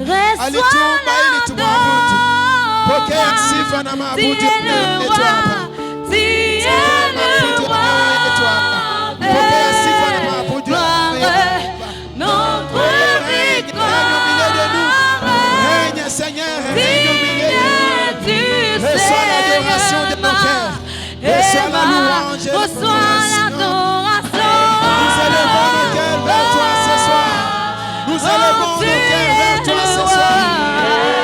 Alitumba ili tumwabudu. Pokea sifa na maabudu yetu hapa. Pokea sifa na maabudu yetu Seigneur, reçois l'adoration de nos cœurs. Reçois la louange et l'adoration. Nous élevons nos cœurs vers toi ce soir. Nous élevons nos cœurs vers toi ce soir.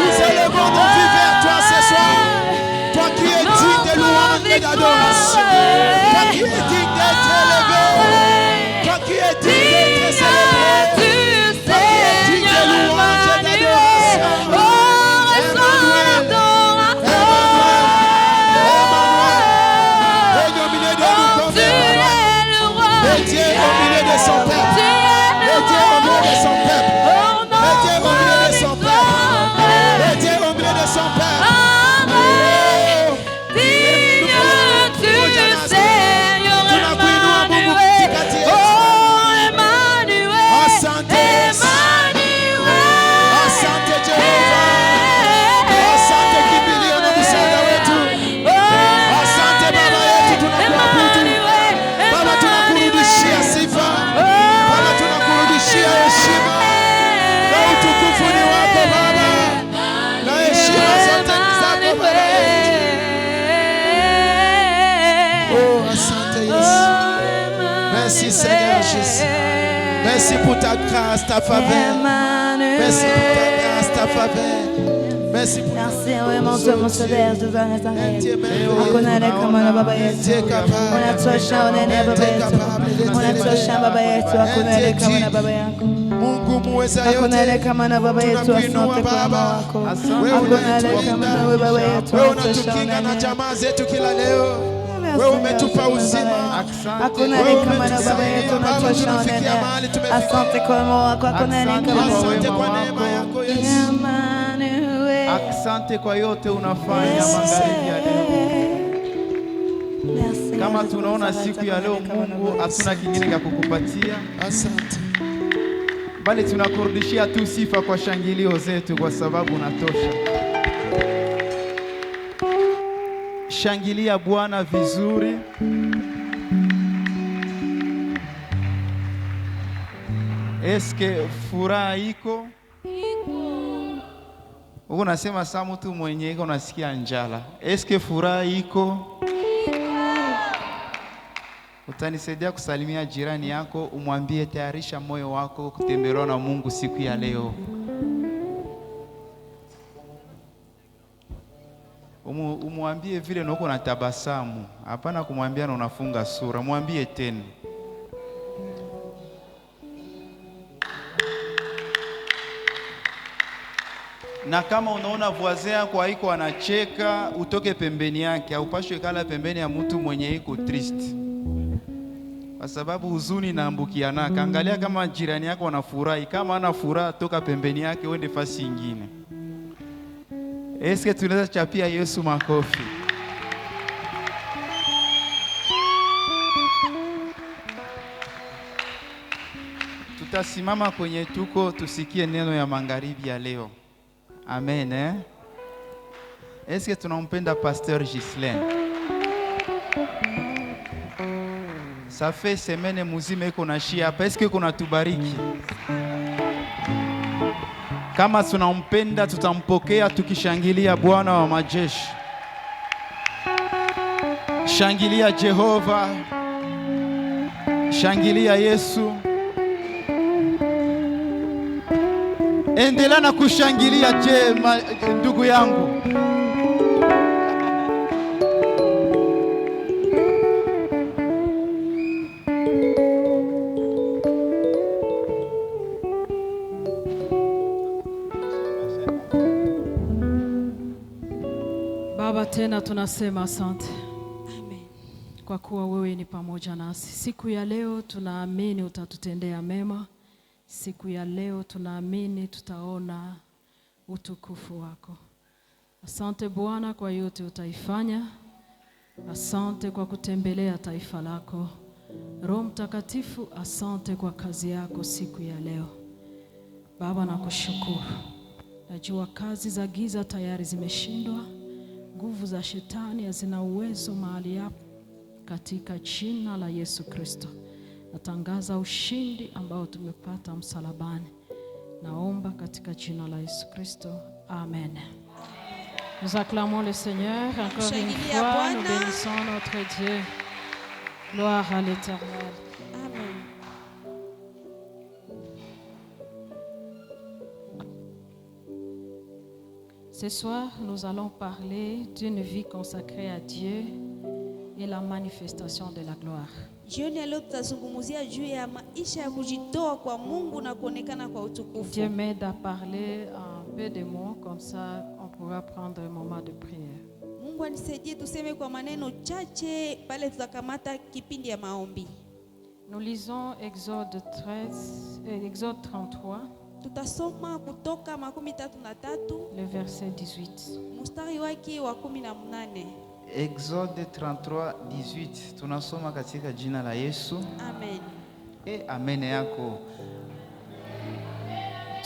Nous élevons nos vies vers toi ce soir. Toi qui es digne de louange et d'adoration. Toi qui es digne d'être élevé. Toi qui es digne d'être célébré. Toi qui es digne de louange et d'adoration. Dieu au milieu de son peuple. Le Dieu au milieu de son peuple. Le Dieu au milieu de son peuple. Le Dieu au milieu de son peuple. Merci Seigneur Jésus. Merci pour ta grâce, ta faveur. Merci pour ta grâce, ta faveur. Merci pour ta grâce. Merci mon Dieu, mon sauveur, de Nazareth. Akonale kama baba yetu. Unatosha unene baba yetu. Unatosha baba yetu. Akonale kama na baba yako. Mungu muweza yote. Akonale kama na baba yetu. Asante kwa mama wako. Akonale kama na baba yetu. Wewe unatukinga na jamaa zetu kila leo. Wewe umetupa uzima. Hakuna kama na baba yetu unatosha unene. Asante kwa moyo wako. Hakuna kama asante kwa neema yako Yesu. Asante kwa yote unafanya magharibi ya leo. Kama tunaona siku ya leo Mungu hatuna kingine cha kukupatia. Asante. Bali tunakurudishia tu sifa kwa shangilio zetu kwa sababu unatosha. Shangilia Bwana vizuri. Eske furaha iko? Unasema saa mtu mwenye iko unasikia njala. Eske furaha iko? Utanisaidia kusalimia jirani yako, umwambie tayarisha moyo wako kutembelewa na Mungu siku ya leo. Umwambie vile uko na tabasamu. Hapana kumwambia na unafunga sura. Mwambie tena. Na kama unaona voisin yako haiko anacheka, utoke pembeni yake. Haupashwe kala pembeni ya mtu mwenye iko triste. Kwa sababu huzuni inaambukiana. Angalia kama jirani yako anafurahi. Kama ana furaha, toka pembeni yake uende fasi nyingine. Eske tunaweza chapia Yesu makofi? Tutasimama kwenye tuko tusikie neno ya magharibi ya leo. Amen. Eske tunampenda Pasteur Ghislaine? Ça fait semaine muzima iko na shia hapa. Eske kuna tubariki? Kama tunampenda tutampokea tukishangilia Bwana wa majeshi. Shangilia Jehova. Shangilia Yesu. Endelea na kushangilia ndugu yangu. Baba, tena tunasema asante. Amen. Kwa kuwa wewe ni pamoja nasi. Siku ya leo tunaamini utatutendea mema. Siku ya leo tunaamini tutaona utukufu wako. Asante Bwana kwa yote utaifanya. Asante kwa kutembelea taifa lako. Roho Mtakatifu, asante kwa kazi yako siku ya leo. Baba, nakushukuru. Najua kazi za giza tayari zimeshindwa. Nguvu za shetani hazina uwezo mahali hapa. Katika jina la Yesu Kristo. Natangaza ushindi ambao tumepata msalabani. Naomba katika jina la Yesu Kristo. Amen. Nous acclamons le Seigneur encore une fois. Nous bénissons notre Dieu. Gloire à l'Éternel. Amen. Ce soir, nous allons parler d'une vie consacrée à Dieu et la manifestation de la gloire. Jioni ya leo tutazungumzia juu ya maisha ya kujitoa kwa Mungu na kuonekana kwa utukufu. Dieu m'aide à parler un peu de mots, comme ça on pourra prendre un moment de prière. Mungu anisaidie tuseme kwa maneno chache pale tutakamata kipindi ya maombi. Nous lisons Exode 33, Tutasoma Kutoka 33 le verset 18. mstari wake wa 18. Exode 33, 18. Tunasoma katika jina la Yesu. Amen. Amen yako.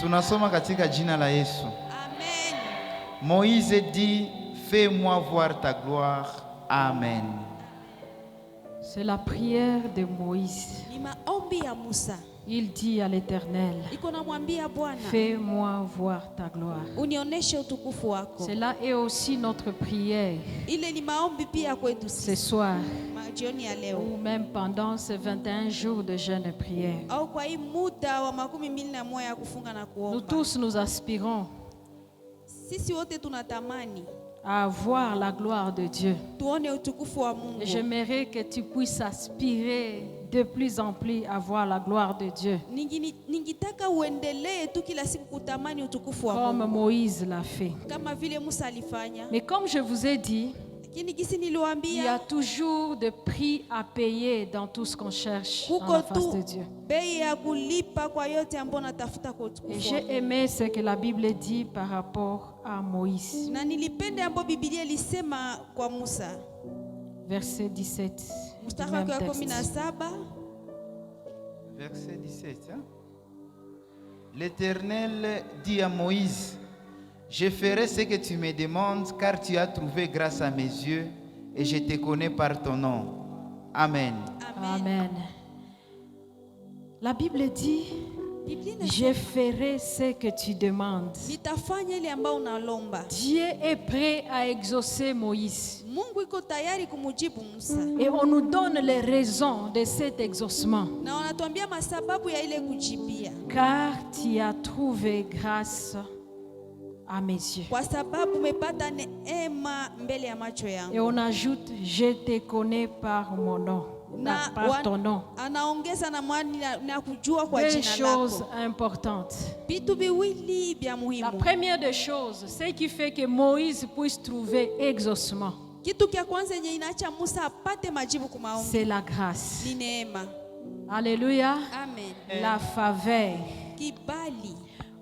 Tunasoma katika jina la Yesu. Amen. Moïse dit, fais-moi voir ta gloire. Amen. C'est la prière de Moïse. Ni maombi ya Musa. Il dit à l'Éternel, Iko namwambia Bwana, fais-moi voir ta gloire. unioneshe utukufu wako. Cela est aussi notre prière Ile ni maombi pia kwetu ce sisi. soir, Jioni ya leo ou même pendant ces 21 jours de jeûne et prière. au kwa hii muda wa 21 ya kufunga na Nous kuomba. tous nous aspirons Sisi wote tunatamani à voir la gloire de Dieu. tuone utukufu wa Mungu. Et j'aimerais que tu puisses aspirer de plus en plus à voir la gloire de Dieu, Ningitaka uendelee tu kila siku kutamani utukufu wa comme Mungu Moïse l'a fait. kama vile Musa alifanya. Mais comme je vous ai dit, Lakini gisi il y a niliwaambia toujours de prix à payer dans tout ce qu'on cherche en huko la face de tu Dieu. bei ya kulipa kwa yote ambayo natafuta kwa Et utukufu wa j'ai Mungu. aimé ce que la Bible dit par rapport à Moïse. Na nilipenda ambayo Biblia ilisema kwa Musa. Verset 17 du Mstari même wake wa texte. 17. Verset 17. L'Éternel dit à Moïse, je ferai ce que tu me demandes, car tu as trouvé grâce à mes yeux, et je te connais par ton nom. Amen. Amen. La Bible dit, Biblia je inasema ferai ce que tu demandes. nitafanya ile ambayo unalomba. Dieu est prêt à exaucer Moïse. Mungu iko tayari kumujibu Musa. Et on nous donne les raisons de cet exaucement. Na wanatuambia masababu ya ile kujibia. Car tu as trouvé grâce à mes yeux. Kwa sababu umepata neema mbele ya macho Et yangu. on ajoute, je te connais par mon nom. Par ton nom. Anaongeza na mwani na kujua kwa Deux jina choses lako. importantes. Vitu viwili vya La muhimu. première des choses, ce qui fait que Moïse puisse trouver exaucement, Kitu kia kwanza yenye inaacha Musa apate majibu kwa maombi c'est la grâce. ni neema. Alléluia. Amen. La faveur. Kibali.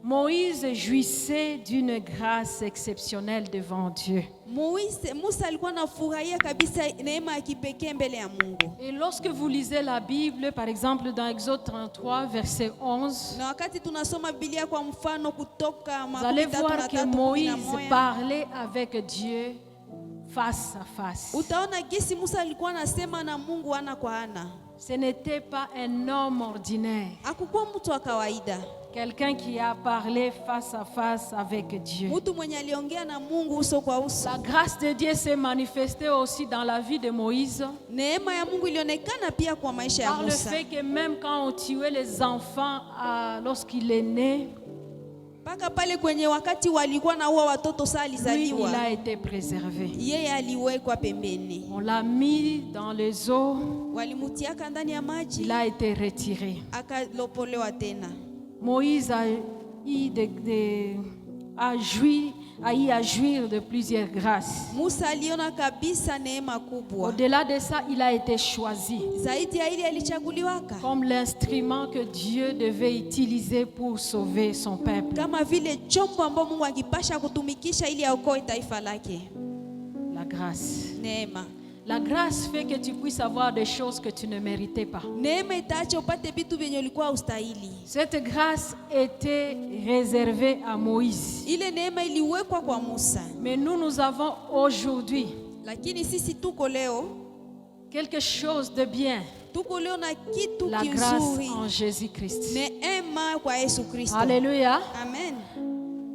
Moïse jouissait d'une grâce exceptionnelle devant Dieu. Musa alikuwa anafurahia kabisa neema ya kipekee mbele ya Mungu. Et lorsque vous lisez la Bible, par exemple dans Exode 33, verset 11, Na wakati tunasoma Biblia kwa mfano Kutoka vous allez voir que 33:11, Moïse parlait avec Dieu face à face. utaona gisi Musa alikuwa anasema na Mungu ana kwa ana. Ce n'était pas un homme ordinaire, Hakukuwa mtu wa kawaida, quelqu'un qui a parlé face à face avec Dieu. mtu mwenye aliongea na Mungu uso kwa uso. La grâce de Dieu s'est manifestée aussi dans la vie de Moïse, Neema ya Mungu ilionekana pia kwa maisha ya par le Musa. fait que même quand on tuait les enfants lorsqu'il est né, Paka pale kwenye wakati walikuwa na uwa watoto saa lui, il alizaliwa, a été préservé. yeye aliwekwa pembeni. On l'a mis dans les eaux, Walimutiaka ndani ya il maji, a été retiré. akalopolewa tena. Moïse a eu à jouir de plusieurs grâces. Musa aliona kabisa neema kubwa. Au-delà de ça, il a été choisi Zaidi ya ile alichaguliwaka comme l'instrument que Dieu devait utiliser pour sauver son peuple. kama vile chombo ambao Mungu angipasha kutumikisha ili aokoe taifa lake. La grâce. Neema. La grâce fait que tu puisses avoir des choses que tu ne méritais pas. Neema itaacha upate vitu vyenye ulikuwa ustahili. Cette grâce était réservée à Moïse. Ile neema iliwekwa kwa Musa. Mais nous avons aujourd'hui Lakini sisi tuko leo quelque chose de bien. tuko leo na kitu La grâce kizuri. en Jésus-Christ. Neema kwa Yesu Kristo. Alléluia. Amen.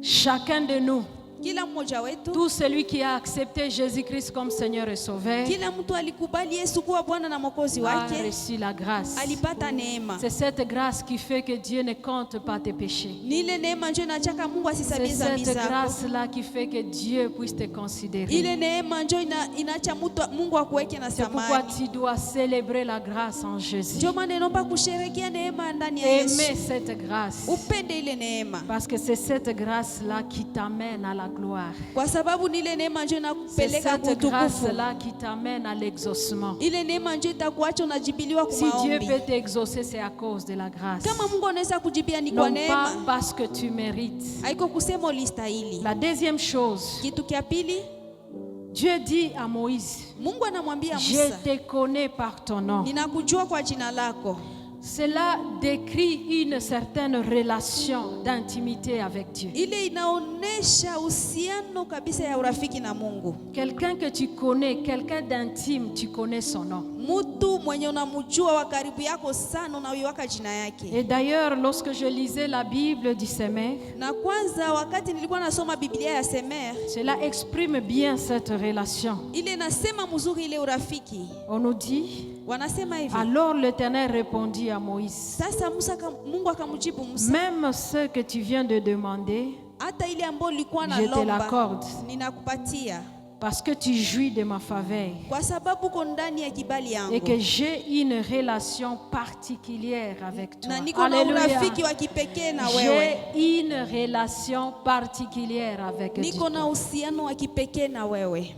Chacun de nous, Kila mmoja wetu, tout celui qui a accepté Jésus-Christ comme Seigneur et Sauveur, kila mtu alikubali Yesu kuwa Bwana na Mwokozi a wake, reçu la grâce. alipata neema. C'est cette grâce qui fait que Dieu ne compte pas tes péchés. Ni ile neema ndio inachaka Mungu C'est asisabie dhambi cette zako. grâce-là qui fait que Dieu puisse te considérer. Ile neema ndio inaacha Mungu akuweke na C'est pourquoi thamani. tu dois célébrer la grâce en Jésus. Ndio maana naomba kusherehekea neema ndani ya Yesu. Aimer cette grâce. Upende ile neema. Parce que c'est cette grâce-là qui t'amène à la gloire. Kwa sababu ni ile neema ndio C'est inakupeleka cette kutukufu. grâce-là qui t'amène à l'exaucement. Ile neema ndio itakuacha unajibiliwa kwa Si Dieu maombi. peut t'exaucer, c'est à cause de la grâce. Kama Mungu anaweza kujibia ni kwa Non pas neema. parce que tu mérites. Haiko kusema ulistahili. La deuxième chose, Kitu kia pili, Dieu dit à Moïse, Mungu anamwambia je Musa, te connais par ton nom. ninakujua kwa jina lako. Cela décrit une certaine relation d'intimité avec Dieu. Ile inaonesha uhusiano kabisa ya urafiki na Mungu. Quelqu'un que tu connais, quelqu'un d'intime, tu connais son nom. Mtu mwenye unamjua wa karibu yako sana unaiwaka jina yake. Et d'ailleurs, lorsque je lisais la Bible du Semer, Na kwanza wakati nilikuwa nasoma Biblia ya Semer, cela exprime bien cette relation. ile nasema mzuri ile urafiki. On nous dit, Wanasema hivi. alors l'Éternel répondit à Moïse, Sasa Mungu akamjibu Musa, même ce que tu viens de demander, hata ile ambayo ulikuwa na je te lomba l'accorde, ninakupatia parce que tu jouis de ma faveur kwa sababu uko ndani ya kibali yangu. et que j'ai une relation particulière avec toi. Na niko na urafiki wa kipekee na wewe. J'ai une relation particulière avec Dieu. Niko na uhusiano wa kipekee na wewe.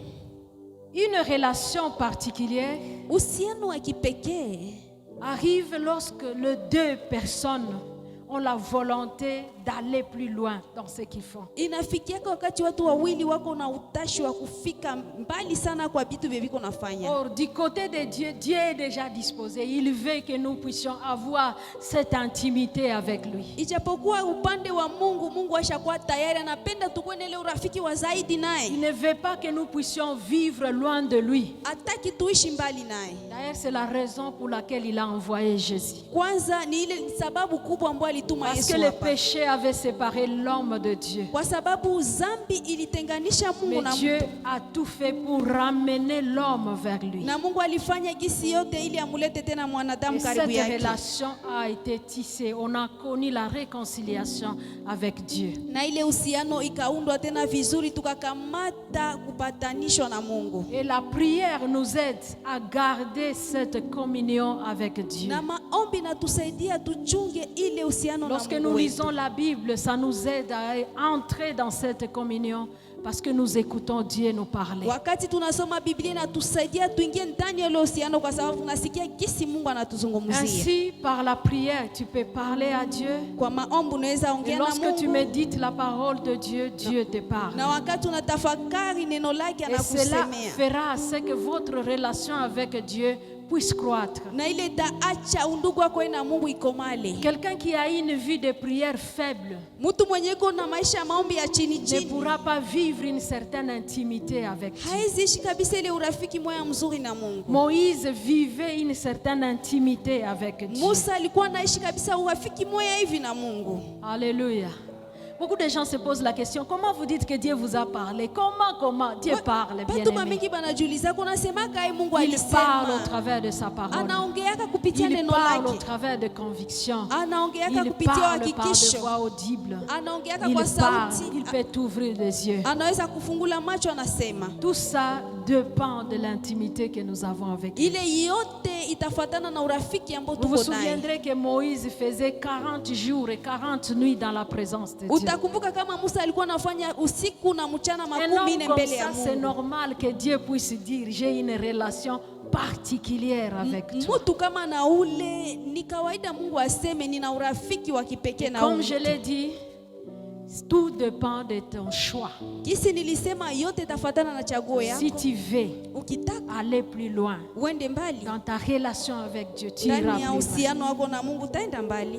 Une relation particulière Uhusiano wa kipekee arrive lorsque les deux personnes ont la volonté d'aller plus loin dans ce qu'ils font. inafikiaka wakati watu wawili wako na utashi wa kufika mbali sana kwa vitu viviko nafanya. Or, du côté de Dieu, Dieu est déjà disposé. Il veut que nous puissions avoir cette intimité avec lui. Ijapokuwa upande wa Mungu, Mungu ashakuwa tayari, anapenda tukue na ile urafiki wa zaidi Il naye. ne veut pas que nous puissions vivre loin de lui. Hataki tuishi mbali naye. D'ailleurs, c'est la raison pour laquelle il a envoyé Jésus. Kwanza ni ile sababu kubwa ambayo alituma Parce Yesu que le hapa. péché avait séparé l'homme de Dieu. Kwa sababu zambi ilitenganisha Mungu Mais na Dieu mtu. a tout fait pour ramener l'homme vers lui. Na Mungu alifanya gisi yote ili amulete tena mwanadamu Et karibu cette yake. relation a été tissée. On a connu la réconciliation avec Dieu. Na ile uhusiano ikaundwa tena vizuri, tukakamata kupatanishwa na Mungu. Et la prière nous aide à garder cette communion avec Dieu. Na maombi natusaidia tuchunge ile uhusiano na Lorsque Mungu nous wetu. lisons la Bible, ça nous aide à entrer dans cette communion parce que nous écoutons Dieu nous parler. Wakati tunasoma Biblia inatusaidia tuingie ndani ya ile uhusiano kwa sababu tunasikia kisi Mungu anatuzungumzia. Ainsi, par la prière, tu peux parler à Dieu. Kwa maombi unaweza Et ongea na lorsque tu Mungu. médites la parole de Dieu, Dieu te parle. Na wakati unatafakari neno lake Et cela anakusemea. fera ce que votre relation avec Dieu puisse croître. Na ile itaacha undugu wako na Mungu ikomale. Quelqu'un qui a une vie de prière faible Mtu mwenye iko na maisha ya maombi ya chini ne chini pourra pas vivre une certaine intimité avec Dieu. haizi ishi kabisa ile urafiki moya mzuri na Mungu. Moïse vivait une certaine intimité avec Dieu. Musa alikuwa anaishi kabisa urafiki moya hivi na Mungu. Alléluia. Beaucoup de gens se posent la question, comment vous dites que Dieu vous a parlé? Comment Dieu parle, bien Watu aimé? mingi banajiuliza kuna sema kai Mungu Il parle au alisema. travers de sa parole. Anaongeaka kupitia Il neno parle au lake. travers de convictions. Anaongeaka Il kupitia parle par de hakikisho. voix audibles. Anaongeaka Il kwa parle, sauti. il peut t'ouvrir les yeux. Anaweza kufungula macho anasema. Tout ça dépend de l'intimité que nous avons avec lui. Ile yote itafuatana na urafiki ambao Vous vous tuko naye. souviendrez que Moïse faisait 40 jours et 40 nuits dans la présence de Dieu. Utakumbuka kama Musa alikuwa anafanya usiku na mchana Un makumi homme nne comme mbele ya ça, c'est Mungu. normal que Dieu puisse dire, j'ai une relation particulière avec toi. Mtu kama na ule ni kawaida Mungu aseme nina urafiki wa kipekee na Comme huyu je mtu. l'ai dit, Tout dépend de ton choix. Kisi nilisema yote tafatana na chaguo yako. Si tu veux Ukitaka aller plus loin uende mbali dans ta relation avec Dieu, tu iras ndani ya plus loin. uhusiano wako na Mungu utaenda mbali.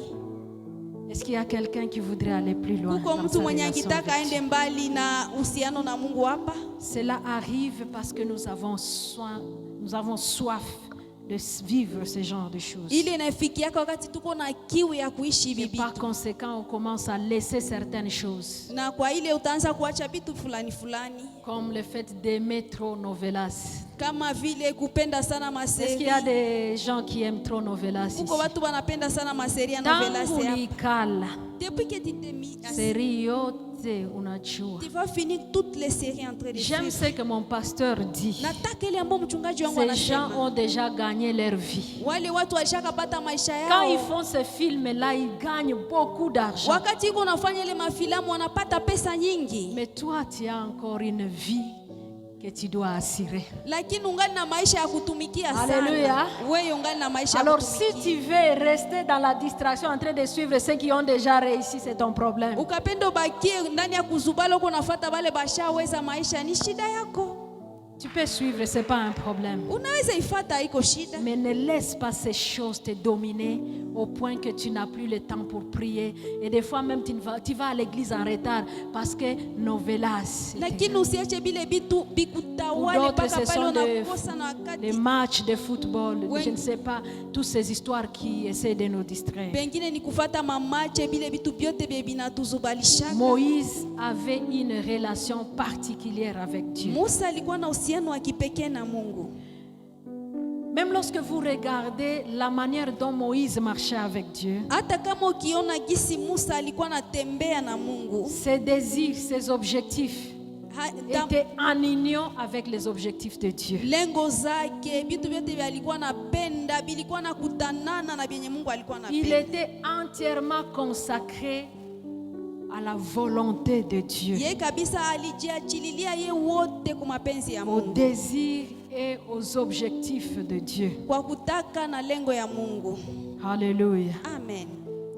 Est-ce qu'il y a quelqu'un qui voudrait aller plus loin Kuko dans mtu sa mwenye relation akitaka avec Dieu? aende mbali na uhusiano na Mungu hapa? Cela arrive parce que nous avons soif de vivre ce genre de choses. Ile inafikia wakati tuko na kiu ya kuishi Et bibi. par conséquent, on commence à laisser certaines choses, Na kwa ile utaanza kuacha vitu fulani fulani comme le fait d'aimer trop novelas. kama vile kupenda sana Est-ce qu'il maseri. y a des gens qui aiment trop novelas ici? Kuko watu wanapenda sana maseri ya novelas Tangu hapa. likala, Depuis que tu t'es mis à seri yote unajua. tu vas finir toutes les séries entre les J'aime ce que mon pasteur dit. Nataka ile ambayo mchungaji wangu Ces gens anasema. ont déjà gagné leur vie. Wale watu walishakapata maisha Quand ils yao. font ce film-là, ils gagnent beaucoup d'argent. Wakati iko unafanya ile mafilamu wanapata pesa nyingi. Mais toi, tu as encore une vie que tu dois assurer. Lakini ungali na maisha ya kutumikia sana. Alléluia. Wewe ungali na maisha ya Alors si kutumikia. tu veux rester dans la distraction en train de suivre ceux qui ont déjà réussi, c'est ton problème. Ukapenda ubakie ndani ya kuzubalo uko unafuata wale bashaweza maisha ni shida yako. Tu peux suivre, c'est pas un problème. Unaweza ifuata iko shida. Mais ne laisse pas ces choses te dominer au point que tu n'as plus le temps pour prier. Et des fois même tu vas à l'église en retard parce que novelas. Lakini usiache bile bitu Pour bikutawale d'autres, mpaka ce pale sont unakosa na des wakati. matchs de football, Oui. je ne sais pas, toutes ces histoires qui essaient de nous distraire. Pengine ni kufuata mamache bile bitu vyote bie binatuzubalisha. Moïse avait une relation particulière avec Dieu. Musa alikuwa na uhusiano wa kipekee na Mungu. Même lorsque vous regardez la manière dont Moïse marchait avec Dieu, Hata kama ukiona gisi Musa alikuwa anatembea na Mungu, ses désirs, ses objectifs étaient en union avec les objectifs de Dieu. lengo zake vitu vyote alikuwa anapenda bilikuwa nakutanana na vyenye Mungu alikuwa Il anapenda. était entièrement consacré à la volonté de Dieu, Yeye kabisa alijiachililia ye wote kwa mapenzi ya aux Mungu, désirs et aux objectifs de Dieu. kwa kutaka na lengo ya Mungu. Alléluia. Amen.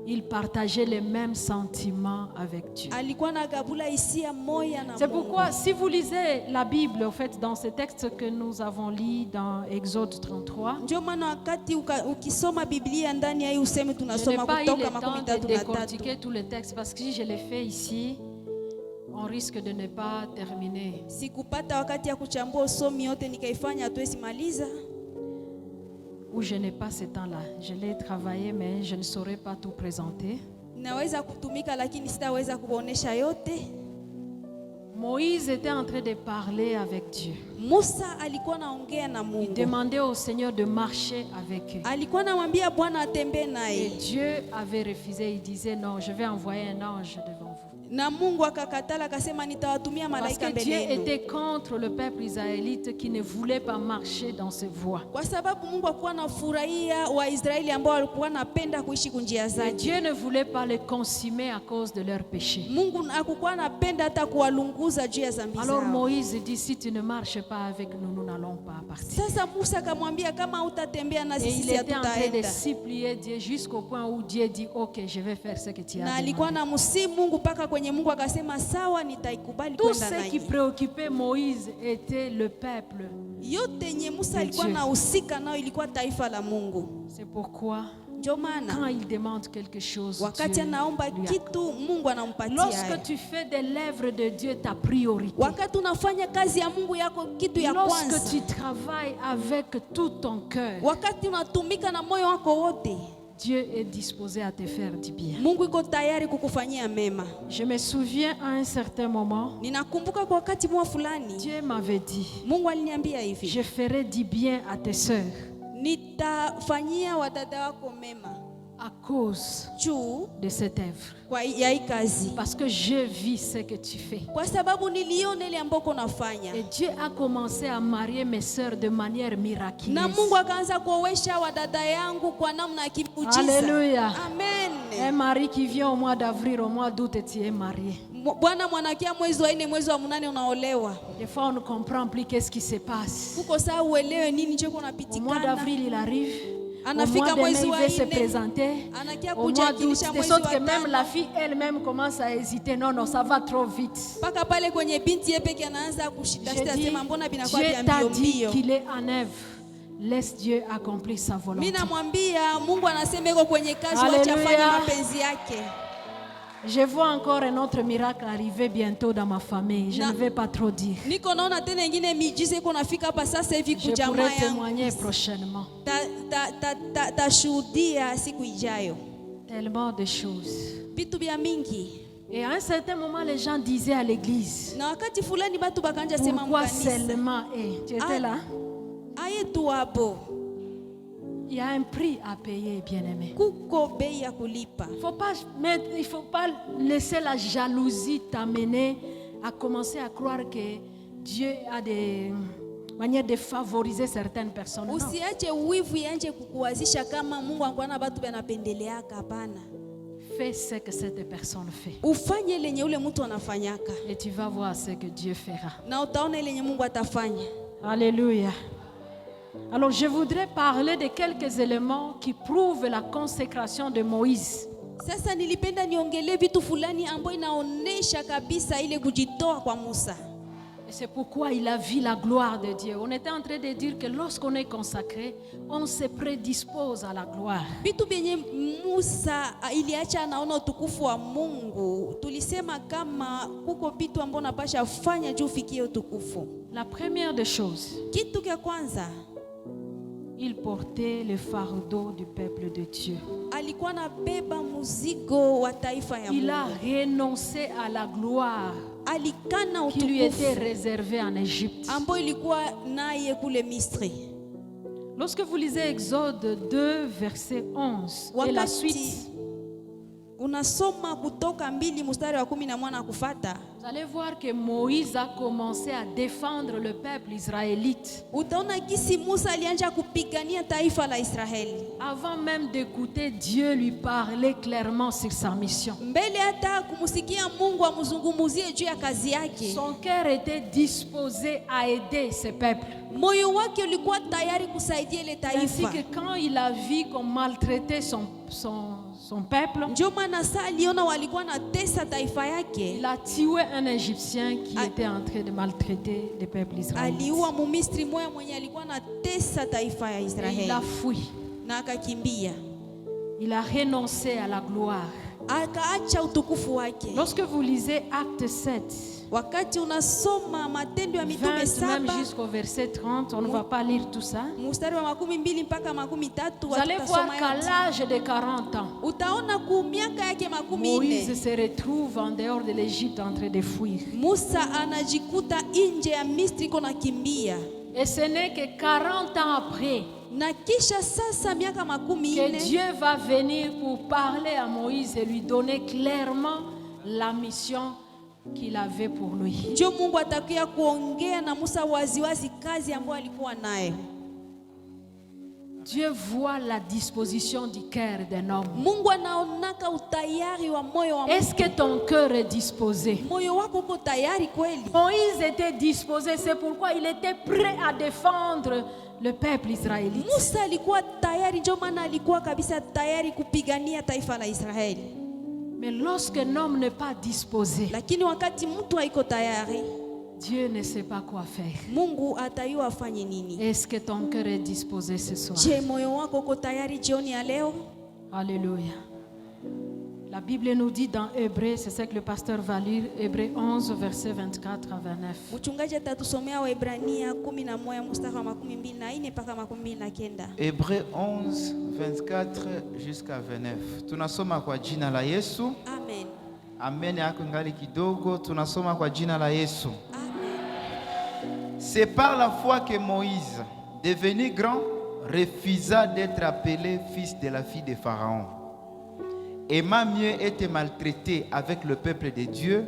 Il partageait les mêmes sentiments avec Dieu. Alikuwa na gabula hisia moya na C'est Mungu. pourquoi, si vous lisez la Bible, en fait, dans ce texte que nous avons lu dans Exode 33, Ndio maana wakati ukisoma Biblia ndani ya hii useme je n'ai tunasoma pas eu Kutoka le temps de 13:3. décortiquer tous les textes parce que si je les fais ici, on risque de ne pas terminer. Sikupata wakati ya kuchambua usomi yote nikaifanya hatuwezi maliza. Ou je n'ai pas ce temps-là. Je l'ai travaillé, mais je ne saurais pas tout présenter. Naweza kutumika lakini sitaweza kuonesha yote. Moïse était en train de parler avec Dieu. Musa alikuwa naongea na Il Mungu. demandait au Seigneur de marcher avec eux. Alikuwa namwambia Bwana atembee Et naye. Dieu avait refusé. Il disait non, je vais envoyer un ange devant vous. Na Mungu akakatala akasema nitawatumia Parce malaika que mbele Dieu yenu. était contre le peuple israélite qui ne voulait pas marcher dans ses voies. Kwa sababu Mungu alikuwa anafurahia Waisraeli ambao walikuwa wanapenda kuishi kunjia Et zake. Dieu ne voulait pas les consumer à cause de leurs péchés. Mungu hakukuwa anapenda hata kuwalunguza juu ya dhambi Alors zao. Moïse dit, si tu ne marches pas avec nous, nous n'allons pas partir. Sasa Musa akamwambia kama utatembea na Et il sisi était en train de hatutaenda. supplier Dieu jusqu'au point où Dieu dit, ok, je vais faire ce que tu Na as alikuwa demandé. na msimu Mungu mpaka kwenye Mungu akasema sawa, nitaikubali Tout kwenda ce qui naye. préoccupait Moïse était le peuple. Yote yenye Musa De alikuwa Dieu. nahusika nayo ilikuwa taifa la Mungu. C'est pourquoi, Ndio maana quand il demande quelque chose, wakati Dieu anaomba lui accorde. kitu Mungu anampatia. Lorsque tu fais de l'œuvre de Dieu ta priorité, Wakati unafanya kazi ya Mungu yako kitu ya lorsque kwanza, tu travailles avec tout ton cœur, wakati unatumika na moyo wako wote, Dieu est disposé à te faire du bien. Mungu iko tayari kukufanyia mema. Je me souviens à un certain moment, Ninakumbuka kwa wakati mwa fulani Dieu m'avait dit, Mungu aliniambia hivi, je ferai du bien à tes sœurs nitafanyia wadada wako mema à cause juu de cette œuvre. kwa ya hii kazi, Parce que je vis ce que tu fais. kwa sababu niliona ile ambako nafanya. Et Dieu a commencé à marier mes sœurs de manière Na miraculeuse. Mungu akaanza kuowesha wadada yangu kwa namna ya kimuujiza. Alléluia. Amen. Un mari qui vient au mois d'avril, au mois d'août, tu es marié. Bwana mwanakia mwezi wa 4 mwezi wa 8 unaolewa. Des fois, on ne comprend plus qu'est-ce qui se passe. Kuko saa uelewe nini choko Au mois napitikana. d'avril, il arrive. Au mois de mai, il veut se présenter. Au mois d'août, de sorte que même la fille elle-même commence à hésiter. Non, ça va trop vite. Je dis, Dieu t'a dit qu'il est en œuvre. Laisse Dieu accomplir sa volonté. Alléluia. Je vois encore un autre miracle arriver bientôt dans ma famille. Je ne vais pas trop dire. Je pourrai témoigner prochainement. Tellement de choses. Et à un certain moment, les gens disaient à l'église, pourquoi seulement tu étais là? Il y a un prix à payer, bien-aimé. Il ne faut pas laisser la jalousie t'amener à commencer à croire que Dieu a des manières de favoriser certaines personnes. Non. Fais ce que cette personne fait. Et tu vas voir ce que Dieu fera. Alléluia. Alors je voudrais parler de quelques éléments qui prouvent la consécration de Moïse. Et c'est pourquoi il a vu la gloire de Dieu. On était en train de dire que lorsqu'on est consacré, on se prédispose à la gloire. La première des choses, il portait le fardeau du peuple de Dieu. Il a renoncé à la gloire qui lui était réservée en Égypte. Lorsque vous lisez Exode 2, verset 11 et la suite, vous allez voir que Moïse a commencé à défendre le peuple israélite. Avant même d'écouter Dieu lui parler clairement sur sa mission. Son cœur était disposé à aider ce peuple. Ainsi que quand il a vu qu'on maltraitait son peuple, il a tué un Égyptien qui était en train de maltraiter le peuple israélite. Et il a fui. Il a renoncé à la gloire. Lorsque vous lisez Acte 7, 20 même jusqu'au verset 30, on ne va pas lire tout ça. Vous allez voir qu'à l'âge de 40 ans, Moïse se retrouve en dehors de l'Égypte en train de fuir. Et ce n'est que 40 ans après que Dieu va venir pour parler à Moïse et lui donner clairement la mission qu'il avait pour lui. Dieu voit la disposition du cœur d'un homme. Est-ce que ton cœur est disposé? Moïse était disposé, c'est pourquoi il était prêt à défendre le peuple israélite. Mais lorsque l'homme n'est pas disposé, Dieu ne sait pas quoi faire. Est-ce que ton cœur est disposé ce soir? Alléluia. La Bible nous dit dans Hébreux, c'est ce que le pasteur va lire, Hébreux 11, verset 24 à 29. Hébreux 11, 24 jusqu'à 29. Tunasoma kwa jina la Yesu. Amen. Amen yako ngali kidogo. Tunasoma kwa jina la Yesu. Amen. C'est par la foi que Moïse, devenu grand, refusa d'être appelé fils de la fille de Pharaon. Aima mieux être maltraité avec le peuple de Dieu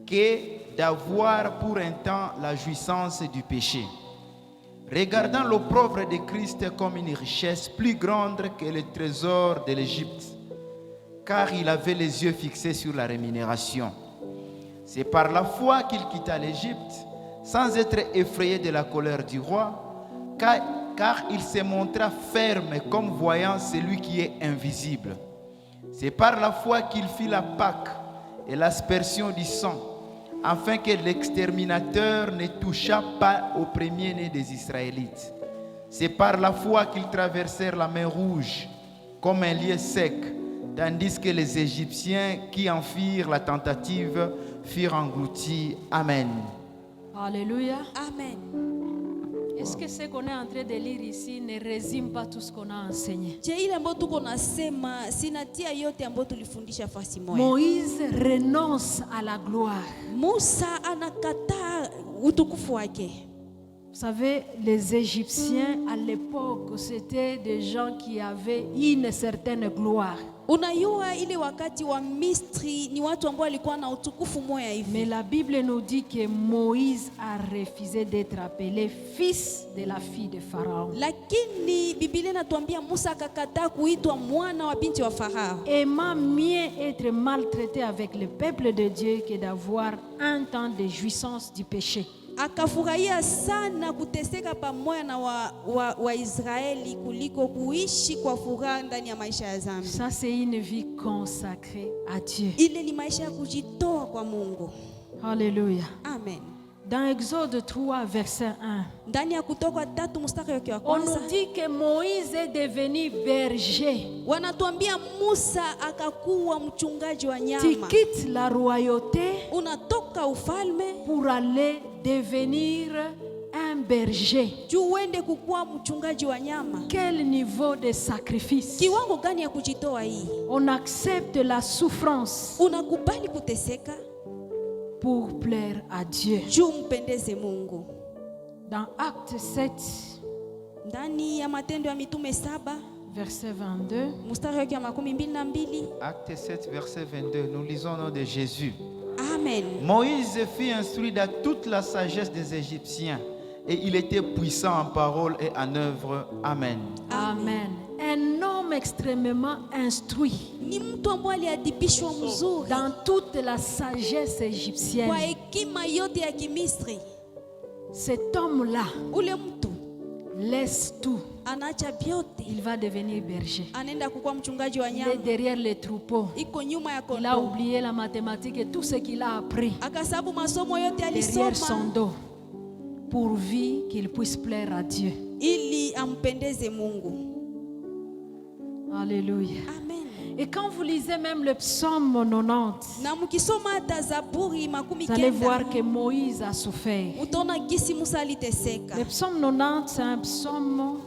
que d'avoir pour un temps la jouissance du péché. Regardant l'opprobre de Christ comme une richesse plus grande que le trésor de l'Égypte, car il avait les yeux fixés sur la rémunération. C'est par la foi qu'il quitta l'Égypte, sans être effrayé de la colère du roi, car car il se montra ferme comme voyant celui qui est invisible. C'est par la foi qu'il fit la Pâque et l'aspersion du sang, afin que l'exterminateur ne touchât pas au premier-né des Israélites. C'est par la foi qu'ils traversèrent la mer Rouge comme un lieu sec, tandis que les Égyptiens qui en firent la tentative furent engloutis. Amen. Alléluia. Amen. Est-ce que ce qu'on est en train de lire ici ne résume pas tout ce qu'on a enseigné? Je, ile ambayo tuko nasema sinatia yote ambayo tulifundisha fasi moja. Moïse renonce à la gloire. Musa anakataa utukufu wake. Vous savez, les Égyptiens à l'époque, c'était des gens qui avaient une certaine gloire. Unajua ile wakati wa Misri ni watu ambao walikuwa na utukufu moya hivi. Mais la Bible nous dit que Moïse a refusé d'être appelé fils de la fille de Pharaon. Lakini Biblia inatuambia Musa akakataa kuitwa mwana wa binti wa Farao. Aimant mieux être maltraité avec le peuple de Dieu que d'avoir un temps de jouissance du péché. Akafurahia sana kuteseka pamoja na wa Israeli kuliko kuishi kwa furaha ndani ya maisha ya dhambi. Ça c'est une vie consacrée à Dieu. Ile ni maisha ya kujitoa kwa Mungu. Alléluia. Amen. Dans Exode 3 verset 1, Ndani ya Kutoka 3 mstari wake wa on kwanza nous dit que Moïse est devenu berger. wanatuambia Musa akakuwa mchungaji wa Tu nyama. quittes la royauté Unatoka ufalme pour aller devenir un berger. juu uende kukuwa mchungaji wa nyama. Quel niveau de sacrifice! Kiwango gani ya kujitoa hii? On accepte la souffrance Unakubali kuteseka pour plaire à Dieu. juu mpendeze Mungu. Dans Acte 7, Ndani ya Matendo ya Mitume 7 verset 22, mstari wake wa 22. Acte 7, verset 22, nous lisons au nom de Jésus. Amen. Moïse fut instruit dans toute la sagesse des Égyptiens et il était puissant en parole et en œuvre. Amen. Amen. Un homme extrêmement instruit Ni mtu ambaye aliadibishwa mzuri dans toute la sagesse égyptienne. kwa hekima yote ya Kimisri. Cet homme-là Ule mtu laisse tout. anaacha vyote, Il va devenir berger. anaenda kukuwa mchungaji wa Il est nyama. derrière les troupeaux. Iko nyuma ya Il a kondoo. oublié la mathématique et tout ce qu'il a appris Akasabu masomo yote derrière son alisoma dos, pourvu qu'il puisse plaire à Dieu. ili ampendeze Mungu. Alléluia. Amen. Et quand vous lisez même le psaume 90, Na mkisoma hata Zaburi makumi vous allez kenda voir que Moïse a souffert. utaona gisi Musa aliteseka. Le psaume 90, c'est un psaume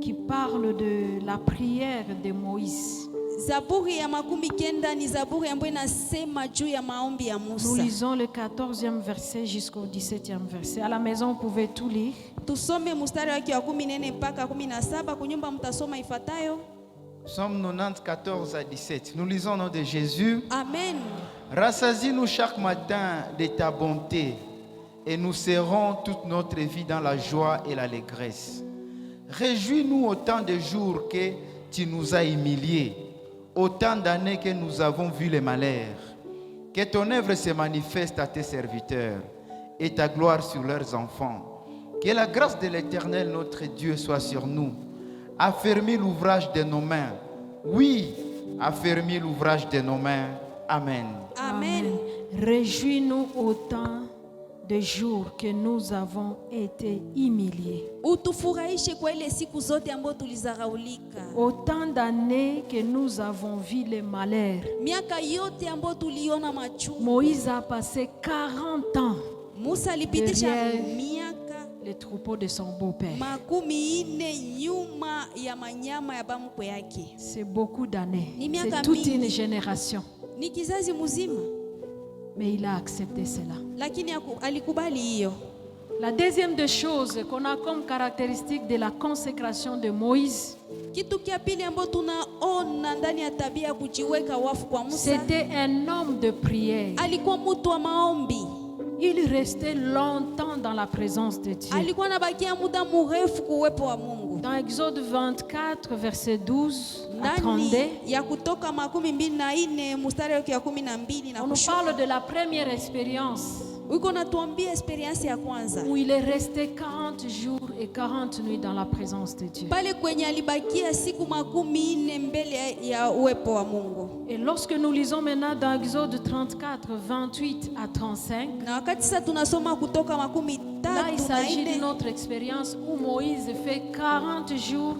qui parle de la prière de Moïse. Zaburi ya makumi kenda ni zaburi ambayo inasema juu ya maombi ya Nous Musa. lisons le 14e verset jusqu'au 17e verset. À la maison, vous pouvez tout lire. Tusome mstari wake wa 14 mpaka 17. Kunyumba mtasoma ifuatayo. Psaume 90, 14 à 17. Nous lisons au nom de Jésus. Amen. Rassasie-nous chaque matin de ta bonté et nous serons toute notre vie dans la joie et l'allégresse. Réjouis-nous autant de jours que tu nous as humiliés, autant d'années que nous avons vu les malheurs. Que ton œuvre se manifeste à tes serviteurs et ta gloire sur leurs enfants. Que la grâce de l'Éternel notre Dieu soit sur nous. Affermis l'ouvrage de nos mains. Oui, affermis l'ouvrage de nos mains. Amen. Amen. Réjouis-nous autant de jours que nous avons été humiliés, Utufurahishe kwa ile siku zote ambazo tulizaraulika. autant d'années que nous avons vu les malheurs. Miaka yote ambayo tuliona machungu. Moïse a passé 40 ans Musa alipitisha Derrière. miaka les troupeaux de son beau-père. makumi ine nyuma ya manyama ya bamkwe yake. C'est beaucoup d'années. Ni miaka C'est toute mingi. une génération. Ni kizazi mzima, Mais il a accepté cela. lakini alikubali hiyo. La deuxième des choses qu'on a comme caractéristique de la consécration de Moïse, Kitu kia pili ambacho tunaona ndani ya tabia ya kujiweka wafu kwa Musa, c'était un homme de prière. alikuwa mtu wa maombi. Il restait longtemps dans la présence de Dieu. Alikuwa anabakia muda mrefu kuwepo wa Mungu. Dans Exode 24, verset 12 à Ndani 32, ya Kutoka 24 mstari wake wa 12 na on nous parle de la première expérience uko natuambia experience ya kwanza où il est resté 40 jours et 40 nuits dans la présence de Dieu. Pale kwenye alibakia siku 40 mbele ya uwepo wa Mungu. Et lorsque nous lisons maintenant dans Exode 34, 28 à 35, Na wakati sasa tunasoma kutoka là il s'agit d'une 13 autre expérience où Moïse fait 40 jours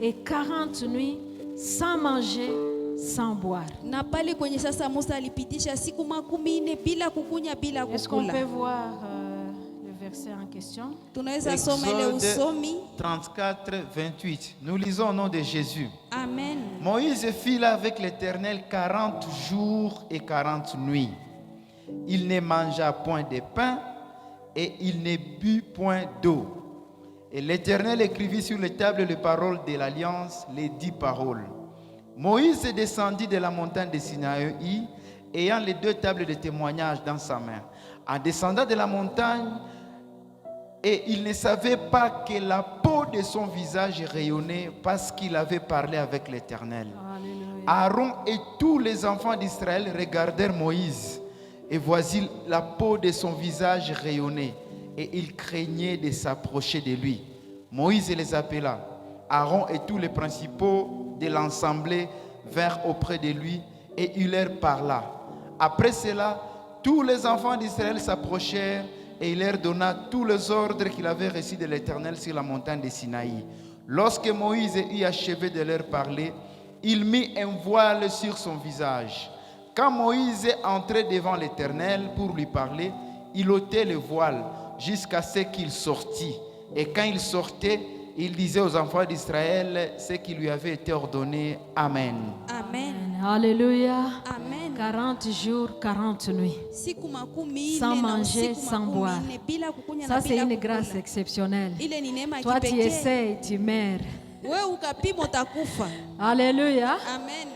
et 40 nuits sans manger, sans boire. na pale kwenye sasa Musa alipitisha siku 40 bila kukunya bila Est-ce qu'on kukula. peut voir le verset en question? Tunaweza soma ile usomi. 34, 28. Nous lisons au nom de Jésus. Amen. Moïse fit là avec l'Éternel 40 jours et 40 nuits. Il ne mangea point de pain et il ne but point d'eau. Et l'Éternel écrivit sur les tables les paroles de l'Alliance, les 10 paroles. Moïse descendit de la montagne de Sinaï, ayant les 2 tables de témoignage dans sa main. En descendant de la montagne, et il ne savait pas que la peau de son visage rayonnait parce qu'il avait parlé avec l'Éternel. Alléluia. Aaron et tous les enfants d'Israël regardèrent Moïse, et voici la peau de son visage rayonnait, et ils craignaient de s'approcher de lui. Moïse les appela. Aaron et tous les principaux de l'assemblée vinrent auprès de lui, et il leur parla. Après cela, tous les enfants d'Israël s'approchèrent, et il leur donna tous les ordres qu'il avait reçus de l'Éternel sur la montagne de Sinaï. Lorsque Moïse eut achevé de leur parler, il mit un voile sur son visage. Quand Moïse entrait devant l'Éternel pour lui parler, il ôtait le voile jusqu'à ce qu'il sortît. Et quand il sortait, il disait aux enfants d'Israël ce qui lui avait été ordonné. Amen. Amen. Alléluia. Amen. 40 jours, 40 nuits. Siku 40 Sans na manger, usiku sans boire. 40 bila kukunya Ça, na c'est bila une kukula. grâce exceptionnelle. Ile ni neema ya Toi, tu kipekee. essaies, tu meurs. Wewe ukapima utakufa. Alléluia. Amen.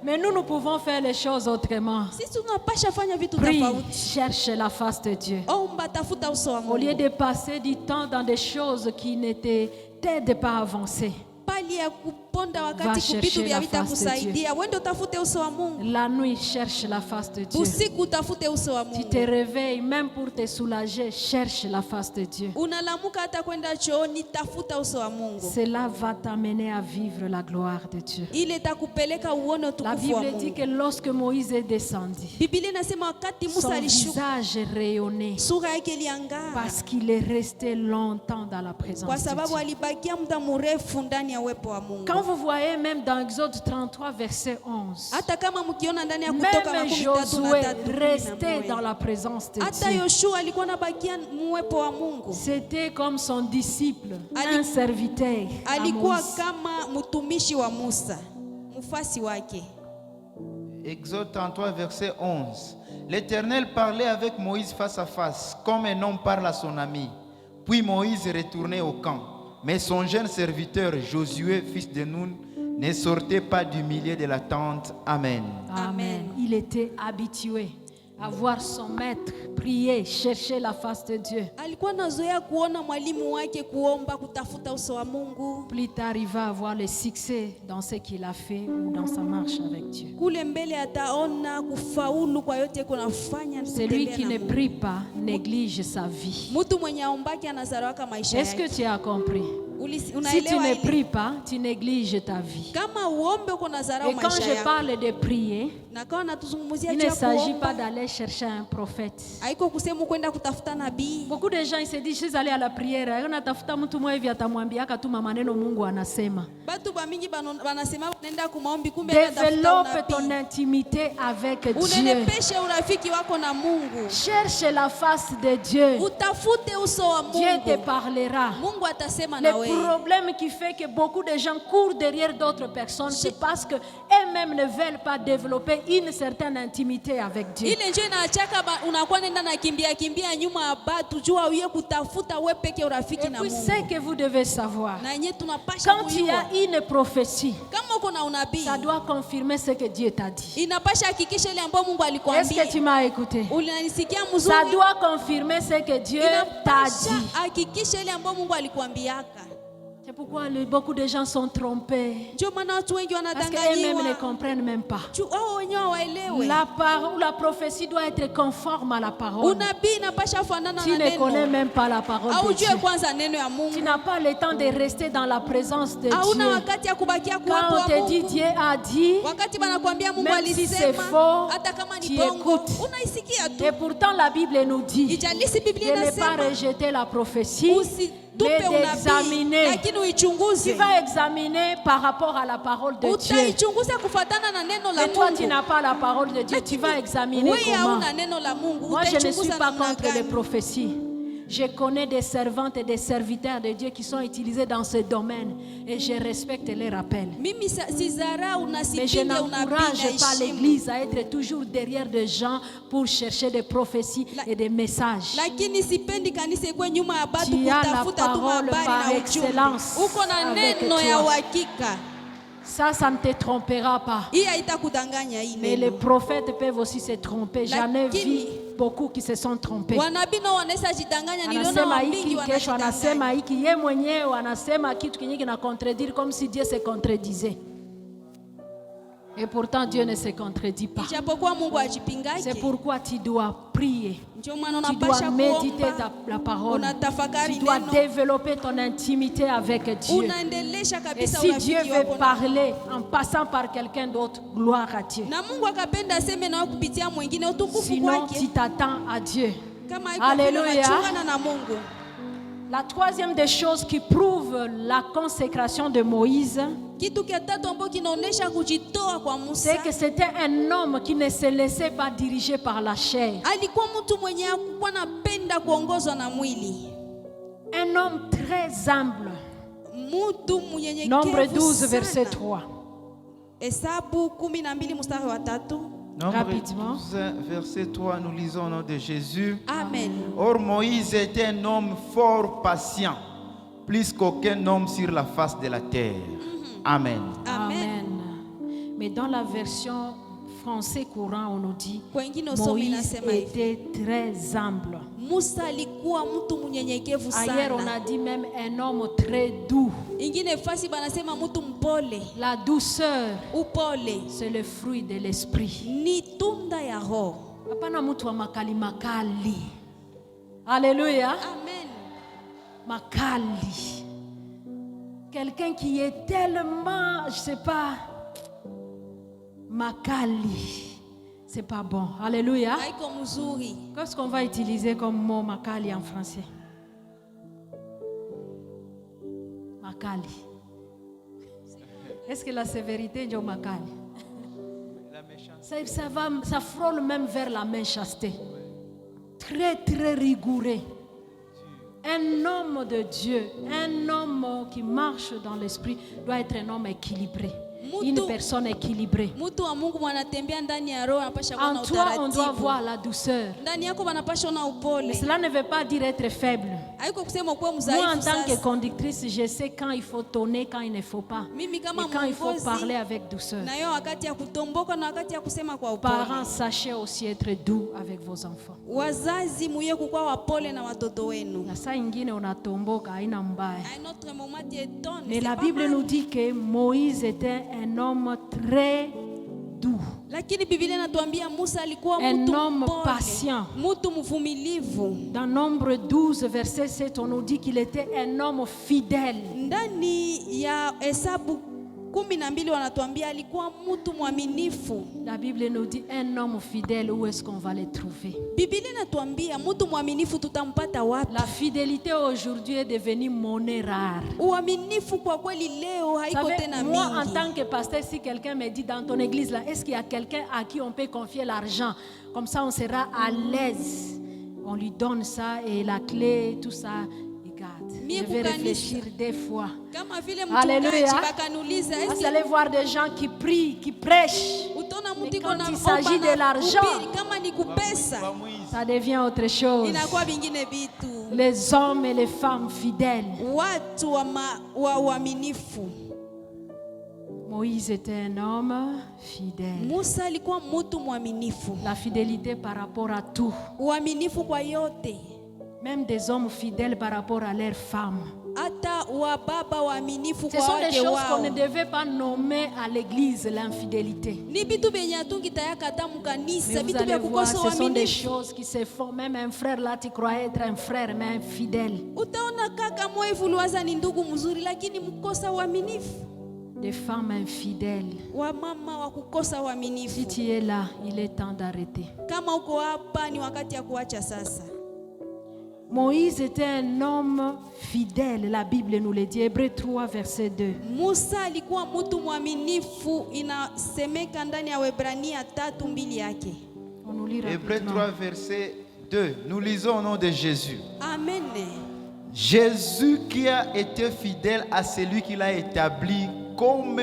Mais nous pouvons faire les choses autrement. Sisi tunapasha fanya vitu Prie, tofauti. cherche la face de Dieu. Omba, tafuta uso wa Au lieu Mungu. de passer du temps dans des choses qui ne t'aident pas à avancer. Pali ya kuponda Va wakati chercher kubitu vya la vita face de kusaidia. Wende utafute uso wa Mungu. La nuit, cherche la face de Dieu. Usiku utafute uso wa Tu Mungu. te réveilles, même pour te soulager, cherche la face de Dieu. Unalamuka hata kwenda chooni, tafuta uso wa Mungu. Cela va t'amener à vivre la gloire de Dieu. Ile itakupeleka uone La utukufu wa Bible dit Mungu. que lorsque Moïse est descendu, Biblia inasema wakati Musa son alishuka, visage rayonnait sura yake iliangaa parce qu'il est resté longtemps dans la présence kwa de sababu Dieu. alibakia muda mrefu ndani ya uwepo wa Mungu. Quand vous voyez même dans Exode 33, verset 11, Hata kama mkiona ndani ya Kutoka même 13 Josué na restait dans 11, la présence de hata Dieu. Yoshua alikuwa anabakia uwepo wa Mungu. C'était comme son disciple, Ali- un serviteur. à Alikuwa Moïse. kama mtumishi wa Musa, mfasi wake. Exode 33, verset 11. L'Éternel parlait avec Moïse face à face, comme un homme parle à son ami. Puis Moïse retournait au camp. Mais son jeune serviteur Josué, fils de Nun, ne sortait pas du milieu de la tente. Amen. Amen. Il était habitué à voir son maître prier, chercher la face de Dieu. Alikuwa nazoea kuona mwalimu wake kuomba, kutafuta uso wa Mungu. Plus tard, il va avoir le succès dans ce qu'il a fait ou dans sa marche avec Dieu. Kule mbele ataona kufaulu kwa yote kunafanya. Celui qui ne prie pas néglige sa vie. Mtu mwenye aombaki anazarauka maisha Est-ce que yake. tu as compris? Si tu Unaelewa ne ile? pries pas, tu négliges ta vie. Kama uombe uko nazarau Et quand maisha je yako. parle de prier, Na kama natuzungumzia il juu ne ya s'agit pas kuomba, d'aller chercher un prophète. haiko kusema kwenda kutafuta nabii. Beaucoup de gens ils se disent je suis allé à la prière, unatafuta mtu mmoja hivi atamwambia akatuma maneno Mungu anasema. Batu bamingi banasema wanaenda kumaombi, kumbe anatafuta Développe ton unabii. intimité avec Dieu. Unenepeshe urafiki wako na Mungu. Cherche la face de Dieu. Utafute uso wa Dieu te Mungu. parlera. Mungu atasema Le na wewe. problème qui fait que beaucoup de gens courent derrière d'autres personnes, c'est parce que eux-mêmes ne veulent pas développer une certaine intimité avec Dieu. Ile njoo inaachaka unakuwa nenda na kimbia nyuma ya batu jua uye kutafuta wewe peke urafiki Et na puis Mungu. ce que vous devez savoir, Na yenyewe tunapasha quand il y kujua. a une prophétie, Kama uko na unabii, ça doit confirmer ce que Dieu t'a dit. inapasha hakikisha ile ambayo Mungu Est-ce alikwambia. que tu m'as écouté? Unanisikia Ça mzuri? doit confirmer ce que Dieu t'a Inapasha dit. hakikisha ile ambayo Mungu alikwambiaka. C'est C'est pourquoi beaucoup de gens sont trompés. Ndio maana watu wengi Parce qu'eux-mêmes ne wanadanganywa. comprennent même pas. Wao wenyewe hawaelewi. La prophétie doit être conforme à la parole. Unabii inapasha fanana Tu na ne connais neno. même pas la parole de Dieu. Aujue kwanza neno ya Tu Mungu. n'as pas le temps de rester dans la présence de Hauna Dieu. wakati ya kubakia kuwepo Quand on wa te dit Mungu. Dieu a dit, Wakati banakuambia Mungu même si c'est alisema, faux, hata kama ni tu bongo, écoutes. unaisikia tu. Et pourtant la Bible nous dit Ijalisi Biblia de ne pas inasema rejeter la prophétie, usitupe mais unabii, d'examiner. lakini uichunguze. Tu vas examiner par rapport à la parole de Dieu. Utaichunguza kufuatana na neno la Et toi, tu Mungu. n'as pas la parole de Dieu. Tu vas examiner Wewe comment. hauna neno la Mungu. Moi, je ne suis Utaichunguza pas namna contre les gani? prophéties. Je connais des servantes et des serviteurs de Dieu qui sont utilisés dans ce domaine et je respecte les rappels. Mimi sizarau na Mais je sipinge unabii n'encourage na pas heshima. l'Église à être toujours derrière des gens pour chercher des prophéties et des messages. Lakini sipendi kanisa ikuwe nyuma ya batu Tu as la kutafuta tu parole habari par na excellence ujumbe. Uko na avec neno ya toi. uhakika. Ça ne te trompera pas. Hii haitakudanganya hii Mais les neno. prophètes peuvent aussi se tromper. J'en ai vu beaucoup qui se sont trompés. Wanabii nao wanaweza jidanganya, niliona Anasema wamingi hiki kesho, wanajidanganya. anasema hiki, ye mwenyewe anasema kitu kinyi kina contredire comme si Dieu se contredisait. Et pourtant Dieu ne se contredit pas. Ijapokuwa Mungu C'est ajipingake. pourquoi tu dois prier. Ndio maana Tu dois unapasha méditer kuomba. la parole. Unatafakari Tu dois neno. développer ton intimité avec Dieu. Unaendelesha Et kabisa si Dieu urafiki veut wako na parler en passant par quelqu'un d'autre, gloire à Dieu. na Mungu akapenda aseme nawe kupitia mwingine, utukufu Sinon, tu kwake. t'attends à Dieu. Kama haiko vile Alléluia. unachungana na Mungu. La troisième des choses qui prouve la consécration de Moïse, Kitu kia tatu ambacho kinaonesha kujitoa kwa Musa, c'est que c'était un homme qui ne se laissait pas diriger par la chair. alikuwa mtu mwenye hakuwa anapenda kuongozwa na mwili, Un homme très humble. mtu mnyenyekevu Nombre 12, sana. verset 3. Hesabu 12 mstari wa 3. Nombre Rapidement. 12, verset 3, nous lisons au nom de Jésus. Amen. Or Moïse était un homme fort patient, plus qu'aucun homme sur la face de la terre. Amen. Amen. Amen. Mais dans la version français courant, on nous dit Kwengine usomi Moïse inasema hivi. était très humble. Musa alikuwa mtu mnyenyekevu Ailleurs, on sana. a dit même un homme très doux. Ingine fasi banasema mtu mpole. La douceur, Upole c'est le fruit de l'esprit. ni tunda ya roho. Hapana mtu wa makali makali. Alléluia. Amen. Makali. Quelqu'un qui est tellement, je sais pas, makali. C'est pas bon. Alléluia. Haiko mzuri. Qu'est-ce qu'on va utiliser comme mot makali en français? Makali. Est-ce que la sévérité est makali? Ça frôle même vers la méchanceté. Très, très rigoureux. Un homme de Dieu, un homme qui marche dans l'esprit doit être un homme équilibré. Une personne équilibrée. Mtu wa Mungu mwanatembea ndani ya roho anapasha kuwa En na toi, on doit utaratibu. voir la douceur. Ndani yako wanapasha na Mais upole. cela ne veut pas dire être faible. Haiko kusema kuwa Moi, en mzaifu tant que sasa. conductrice, je sais quand il faut tonner, quand il ne faut pas. Mimi Et kama quand il faut mwongozi parler avec douceur. na hiyo wakati ya kutomboka na wakati ya kusema kwa upole. Parents, sachez aussi être doux avec vos enfants. Wazazi muye kukuwa wapole na watoto wenu. Na saa ingine unatomboka haina mbaya. À un autre moment tu étonnes. Mais c'est la pas Bible mal. nous dit que Moïse était un homme très doux. Lakini Biblia inatuambia Musa alikuwa Un mtu homme mpole, patient. mtu mvumilivu. Dans Nombre 12, verset 7, on nous dit qu'il était un homme fidèle. Ndani ya Hesabu 12 wanatuambia alikuwa mtu mwaminifu. La Bible nous dit un homme fidèle, où est-ce qu'on va le trouver? Biblia inatuambia mtu mwaminifu tutampata wapi? La fidélité aujourd'hui est devenue monnaie rare. Uaminifu kwa kweli leo Vous haiko savez, tena moi en mingi. tant que pasteur, si quelqu'un me dit dans ton église là, est-ce qu'il y a quelqu'un à qui on peut confier l'argent? Comme ça on sera à l'aise. On lui donne ça et la clé, tout ça, il garde. Mie Je vais kukanisa. réfléchir des fois. Kama vile Alléluia. mchungaji bakaniuliza Vous eske allez voir des gens qui prient, qui prêchent. utaona Mais mtu iko quand na il s'agit omba de na l'argent, kupiri, kama ni kupesa Ça devient autre chose. inakuwa vingine vitu. Les hommes et les femmes fidèles. Watu wa uaminifu. Moïse était un homme fidèle. Musa alikuwa mtu mwaminifu. La fidélité par rapport à tout. Uaminifu kwa yote. Même des hommes fidèles par rapport à leurs femmes. Hata baba waaminifu Ce kwa sont des wake choses qu'on ne wao. devait pas nommer à l'église, l'infidélité. Ni vitu vyenye hatungitayaka hata Mais mkanisa, vous vitu allez vya voir, kukosa ce sont des uaminifu. choses qui se font. Même un frère là, tu croyais être un frère, mais infidèle. Utaona kaka mwevu uliwaza ni ndugu mzuri, lakini mkosa uaminifu. Des femmes infidèles. Wamama wa kukosa Si uaminifu. tu es là, il est temps d'arrêter. Kama uko hapa ni wakati ya kuacha sasa. Moïse était un homme fidèle, la Bible nous le dit, Hébreux 3, verset 2. Musa alikuwa mtu mwaminifu, inasemeka ndani ya Waebrania 3:2 yake. On nous lira Hébreux rapidement. 3, verset 2. Nous lisons au nom de Jésus. Amen. Jésus qui a été fidèle à celui qui l'a établi, comme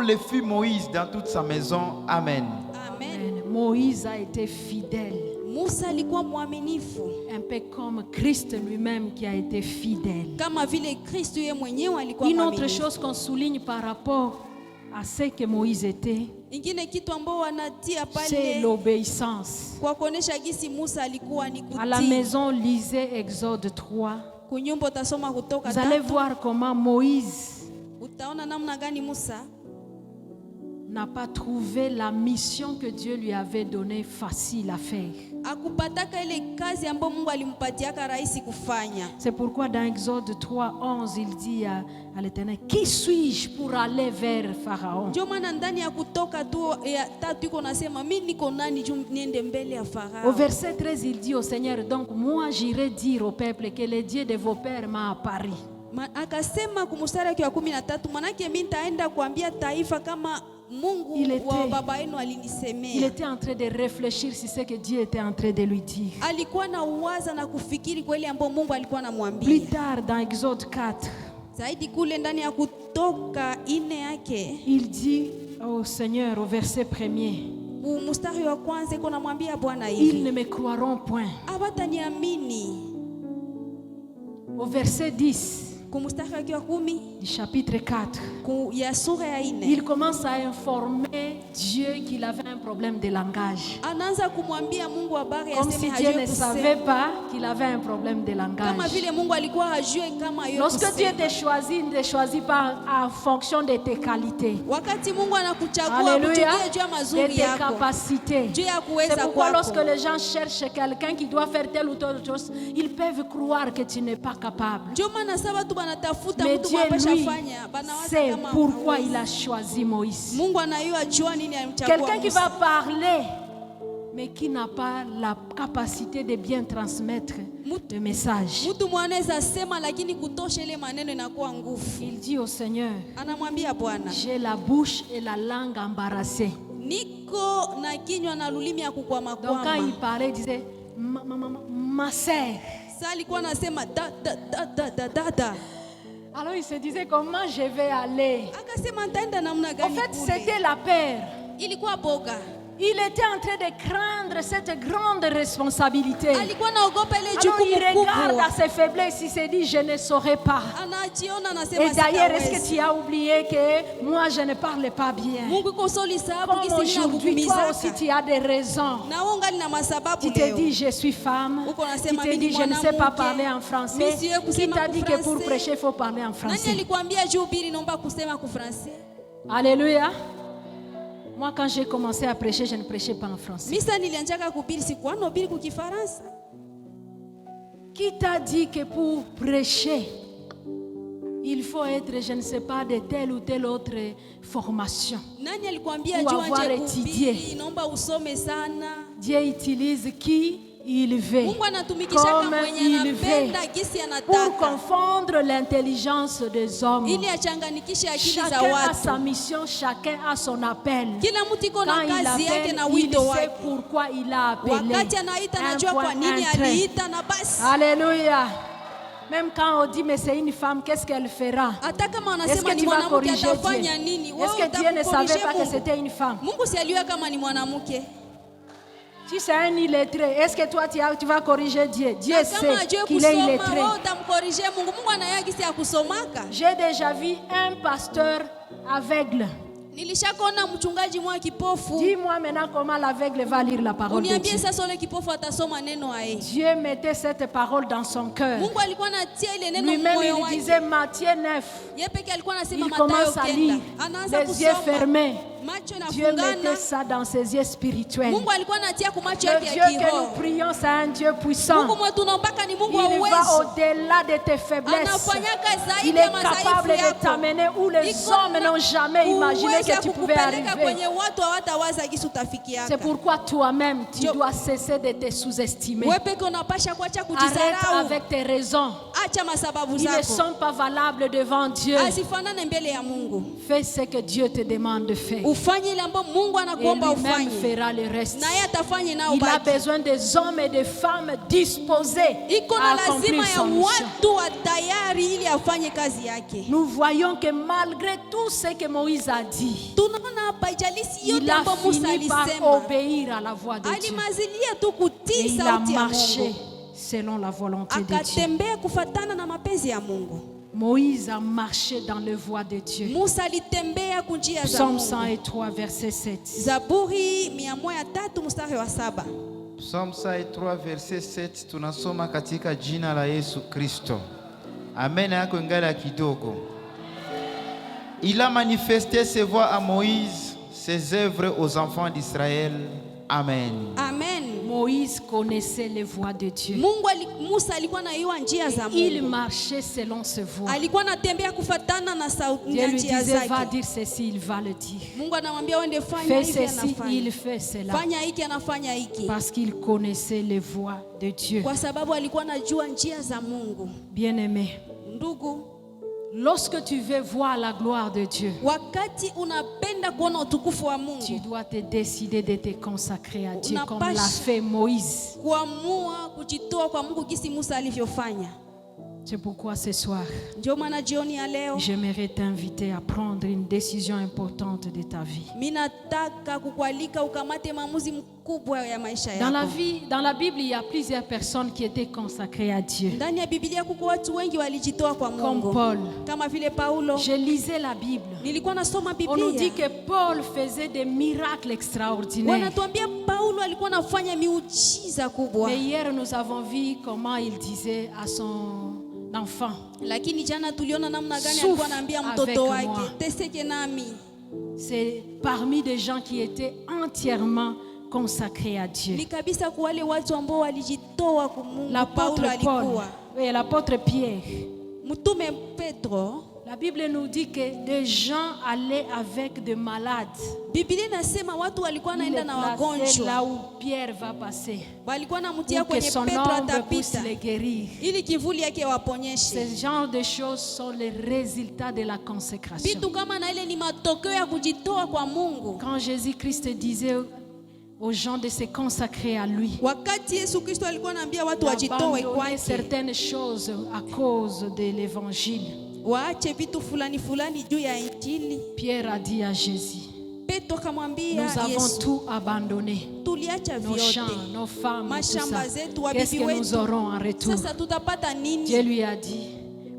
le fut Moïse dans toute sa maison. Amen. Amen. Amen. Moïse a été fidèle, Musa alikuwa mwaminifu un peu comme Christ lui-même qui a été fidèle. kama vile Kristo yeye mwenyewe alikuwa Une autre mwaminifu. chose qu'on souligne par rapport à ce que Moïse était, Ingine kitu ambao wanatia c'est pale l'obéissance. kwa kuonesha gisi Musa alikuwa ni À la kutii. maison, lisez Exode 3. Kunyumba utasoma Kutoka Vous allez 3, voir comment Moïse utaona namna gani Musa n'a pas trouvé la mission que Dieu lui avait donnée facile à faire. akupataka ile kazi ambayo Mungu alimpatiaka rahisi kufanya. C'est pourquoi dans Exode 3, 11, il dit à l'Éternel, qui suis-je pour aller vers Pharaon? Ndio maana ndani ya Kutoka tu ya 3 iko nasema mimi niko nani juu niende mbele ya Au Farao. verset 13, il dit au Seigneur, donc moi j'irai dire au peuple que le Dieu de vos pères m'a apparu. Akasema kumstari wa 13, manake mimi nitaenda kuambia taifa kama Mungu Il était- wa baba yenu Il alinisemea. était en train de réfléchir sur ce que Dieu était en train de lui dire. Alikuwa na uwaza na kufikiri kwa ile ambayo Mungu alikuwa Plus anamwambia. tard, dans Exode 4, Zaidi kule ndani ya Kutoka 4 yake, il dit au Seigneur, au verset 1er, mstari wa kwanza iko namwambia Bwana ils hivi, ne me croiront point. hawataniamini. Au verset 10 Kumstari wa 10 du chapitre 4, ya sura ya 4 il commence à informer Dieu qu'il avait un problème de langage. anaanza kumwambia Mungu habari Comme si aseme Dieu hajui ne savait kusema, pas qu'il avait un problème de kama langage. vile Mungu alikuwa hajui kama yeye Lorsque Dieu kusema. te choisit, il ne te choisit pas en fonction de tes qualités. Wakati Mungu anakuchagua Alléluia. kuchukia juu ya De mazuri tes yako, capacités. juu ya C'est kuweza pourquoi kwako. lorsque les gens cherchent quelqu'un qui doit faire telle ou telle chose, ils peuvent croire que tu n'es pas capable. Ndio maana sasa watu wanatafuta Mais mtu Dieu, mwapesha lui, fanya, banawaza sait kama pourquoi hawezi. il a choisi Moïse. Mungu anayua jua nini alimchagua Quelqu'un qui Musa. va parler, mais qui n'a pas la capacité de bien transmettre le message. Mtu mwanaweza sema lakini kutosha ile maneno inakuwa nguvu. Il dit au Seigneur, Anamwambia Bwana, j'ai la bouche et la langue embarrassées. niko na kinywa na lulimi ya kukwama Donc quand il kwama. parlait, il disait, ma sœur. Sasa alikuwa anasema da. Alors il se disait, comment je vais aller? Akasema nitaenda namna En gani fait, kule? c'était la peur. Ilikuwa boga. Il était en train de craindre cette grande responsabilité. Alikuwa naogopa ile Alors il jukumu regarde kubwa. à ses faiblesses, il se dit, je ne saurais pas. Anajiona anasema Et d'ailleurs, est-ce que sitaweza. tu as oublié que moi, je ne parle pas bien? Mungu iko soli sababu Comme kisi mimi aujourd'hui, toi aussi, nakukumizaka. tu as des raisons. Na wewe ungali na masababu Tu te leo. dis, je suis femme. Uko Tu nasema te mimi dis, ni je ne sais pas mwanamke. parler en français. Mimi siwe Qui kusema t'a dit que pour kufrancais? prêcher, il faut parler en Nani français? alikwambia juu bili naomba kusema kufrancais? Alléluia. Moi, quand j'ai commencé à prêcher, je ne prêchais pas en français. Misa nilianjaka kubiri sikuwa nobiri ku Kifaransa. Qui t'a dit que pour prêcher, il faut être, je ne sais pas, de telle ou telle autre formation? Nani alikwambia Ou juu avoir anje étudié. kubiri naomba usome sana? Dieu utilise qui il veut, Mungu anatumikishaka comme mwenye il veut, anapenda gisi pour anataka. confondre l'intelligence des hommes. Ili achanganikishe akili za Chacun a sa watu. mission, chacun a son appel. Kila mtu iko Quand na il kazi yake appelle, na il wito sait wake. pourquoi il a appelé. Wakati anaita Un anajua point, kwa nini un trait. aliita na basi. Alléluia. Même quand on dit, mais c'est une femme, qu'est-ce qu'elle fera? Hata kama Est-ce anasema que ni tu vas mwanamke corriger atafanya Dieu? nini? Est-ce que Dieu ne savait pas que Mungu. c'était une femme? Mungu si aliwa kama ni mwanamke. Si c'est un illettré, est-ce que toi tu vas corriger Dieu? Dieu Na sait kama ajue qu'il est kusoma, illettré. wewe utamkorije Mungu. Mungu anayagisi ya kusomaka. J'ai déjà vu un pasteur aveugle. Nilishakona mchungaji mwa kipofu. Dis-moi maintenant comment l'aveugle va lire la parole de Uniambie Dieu. sasa ule kipofu atasoma neno aye. Dieu mettait cette parole dans son cœur. Mungu alikuwa anatia ile neno Lui-même, moyo il wake. disait Matthieu 9. Yeye peke alikuwa anasema Il Mathayo commence à lire, 9. Anaanza les yeux kusoma. fermés. Macho Dieu mettait yanafungana. ça dans ses yeux spirituels. Mungu alikuwa anatia kwa macho Le yake Dieu ya que nous kiroho. prions, c'est un Dieu puissant. Mungu mwetu tunaombaka ni Mungu wa Il va uwezo. au-delà de tes faiblesses. Anafanyaka Il zaidi est ya madhaifu capable de yako. t'amener où les hommes n'ont jamais imaginé que tu pouvais kukupeleka kwenye arriver. watu hawatawaza gisi utafikiaka. C'est pourquoi toi-même, tu Dieu- dois cesser de te sous-estimer. Wewe peke unapasha kuacha Arrête kujisarau. avec tes raisons. Acha masababu Ils ne zako. sont pas valables devant Dieu. Asifanane mbele ya Mungu. Fais ce que Dieu te demande de faire. Ufanye ile ambayo Mungu Et anakuomba lui-même ufanye. fera le reste. Na yeye atafanya nao Il a baki. besoin des hommes et des femmes disposés Iko à na accomplir lazima ya son mission. watu wa tayari ili afanye kazi yake. Nous voyons que malgré tout ce que Moïse a dit, Tunaona hapa ijalisi yote il a ambayo Musa fini par alisema. obéir à la voix de Dieu. Alimazilia tu Et kutii il a sauti ya marché Mungu. selon la volonté de Dieu. Akatembea kufatana na mapenzi ya Mungu. Moïse a marché dans les voies de Dieu. Musa alitembea kunjia za Psaume Mungu. 103, verset 7. Zaburi 103 mstari wa 7. Psalm 103 verset 7 tunasoma katika jina la Yesu Kristo. Amen yako ingala kidogo. Il a manifesté ses voies à Moïse, ses œuvres aux enfants d'Israël. Amen. Amen. Moïse connaissait les voies de Dieu. Musa alikuwa anaiua njia za Il Mungu. marchait selon ses voies. Alikuwa anatembea kufatana na sauti Dieu ya lui njia disait, va zake. dire ceci, il va le dire. Mungu anamwambia wende fanya Fais hivi, ceci, anafanya. il fait cela. Fanya hiki, anafanya hiki. Parce qu'il connaissait les voies de Dieu. Kwa sababu alikuwa anajua njia za Mungu. Bien-aimé, Ndugu, lorsque tu veux voir la gloire de Dieu, wakati unapenda kuona utukufu wa tu Mungu, dois te décider de te consacrer à Dieu On a comme pas l'a fait Moïse. kuamua kujitoa kwa Mungu gisi Musa alivyofanya. C'est pourquoi ce soir, Ndio maana jioni ya leo j'aimerais t'inviter à prendre une décision importante de ta vie. mimi nataka kukualika ukamate maamuzi mkubwa ya maisha yako. Dans la Bible, il y a plusieurs personnes qui étaient consacrées à Dieu. Ndani ya Biblia kuko watu wengi walijitoa kwa Comme Mungu. Paul. Kama vile Paulo. Je lisais la Bible. Nilikuwa nasoma On nous dit Biblia. que Paul faisait des miracles extraordinaires. Wanatuambia Paulo alikuwa anafanya miujiza kubwa. Mais hier, nous avons vu comment il disait à son enfant, Lakini jana tuliona namna gani Souffle alikuwa anaambia avec mtoto moi. wake, teseke nami. c'est parmi des gens qui étaient entièrement consacrés à Dieu. Ni kabisa kwa wale watu ambao walijitoa kwa Mungu. L'apôtre Paulo Paul alikuwa. et l'apôtre Pierre. Mtume Petro, La Bible nous dit que des gens allaient avec des malades. Biblia inasema watu walikuwa Il les wanaenda na plaçaient là wagonjwa. où Pierre va passer. Walikuwa namtia Pour que kwenye son Petro ombre puisse atapita les guérir. ili kivuli yake waponyeshe. Ce genre de choses sont les résultats de la consécration. Vitu kama na ile ni matokeo ya kujitoa kwa Mungu. Quand Jésus-Christ disait aux gens de se consacrer à lui, Wakati Yesu Kristo alikuwa anaambia watu wajitoe d'abandonner kwake, certaines choses à cause de l'évangile, waache vitu fulani fulani juu ya Injili. Pierre a dit à Jésus, Petro akamwambia nous avons Yesu, tout abandonné. tuliacha Nos champs, vyote, nos femmes, et tout ça. mashamba zetu, Qu'est-ce wabibi que nous wetu, aurons en retour? sasa tutapata Dieu nini? lui a dit,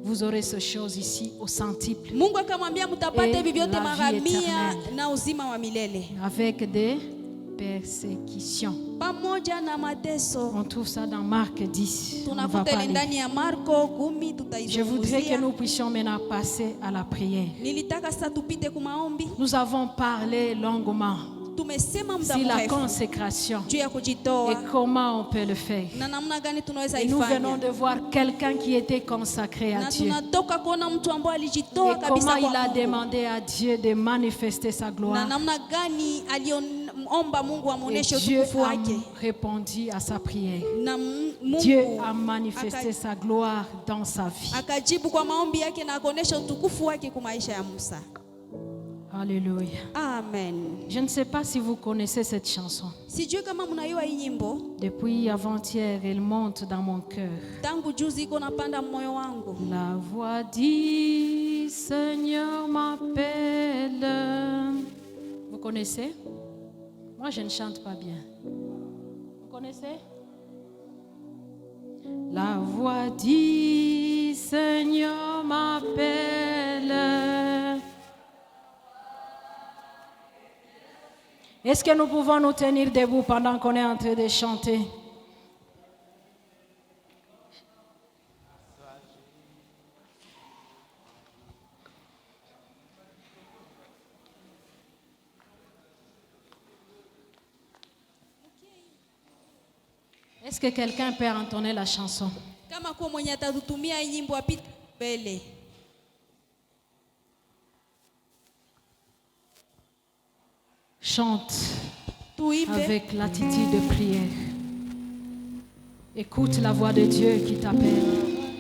vous aurez ces choses ici au centuple, Mungu akamwambia mtapata Et hivi vyote la mara vie 100 éternelle. na uzima wa milele, avec des persécutions. pamoja na mateso. On trouve ça dans Marc 10. On va Tunakuta ile parler. ndani ya Marko 10, Je voudrais que tutaizungumzia. nous puissions maintenant passer à la prière. Nilitaka sasa tupite kwa maombi. Nous avons parlé longuement Tumesema muda sur la mrefu consécration juu ya et kujitoa comment on peut le faire. na namna gani tunaweza Et nous venons ifanya, de voir quelqu'un qui était consacré à na Dieu. tunatoka kuona mtu ambaye alijitoa Et kabisa comment il a kwa Mungu, demandé à Dieu de manifester sa na gloire. namna gani aliomba Mungu Et amuoneshe Dieu utukufu a wake, répondu à sa prière. na Dieu Mungu a manifesté sa gloire dans sa vie. akajibu kwa maombi yake na akaonesha utukufu wake kwa maisha ya Musa. Alléluia. Amen. Je ne sais pas si vous connaissez cette chanson. Sijui kama mnaiwa hii nyimbo, Depuis avant-hier, elle monte dans mon cœur. tangu juzi iko napanda moyo wangu. La voix du Seigneur m'appelle. Vous connaissez? Moi, je ne chante pas bien. Vous connaissez? La voix du Seigneur m'appelle. Est-ce que nous pouvons nous tenir debout pendant qu'on est en train de chanter? Est-ce que quelqu'un peut entonner la chanson? Kama kwa mwenye atatutumia hii nyimbo apite mbele. Chante Tuimbe. avec l'attitude de prière. Écoute la voix de Dieu qui t'appelle.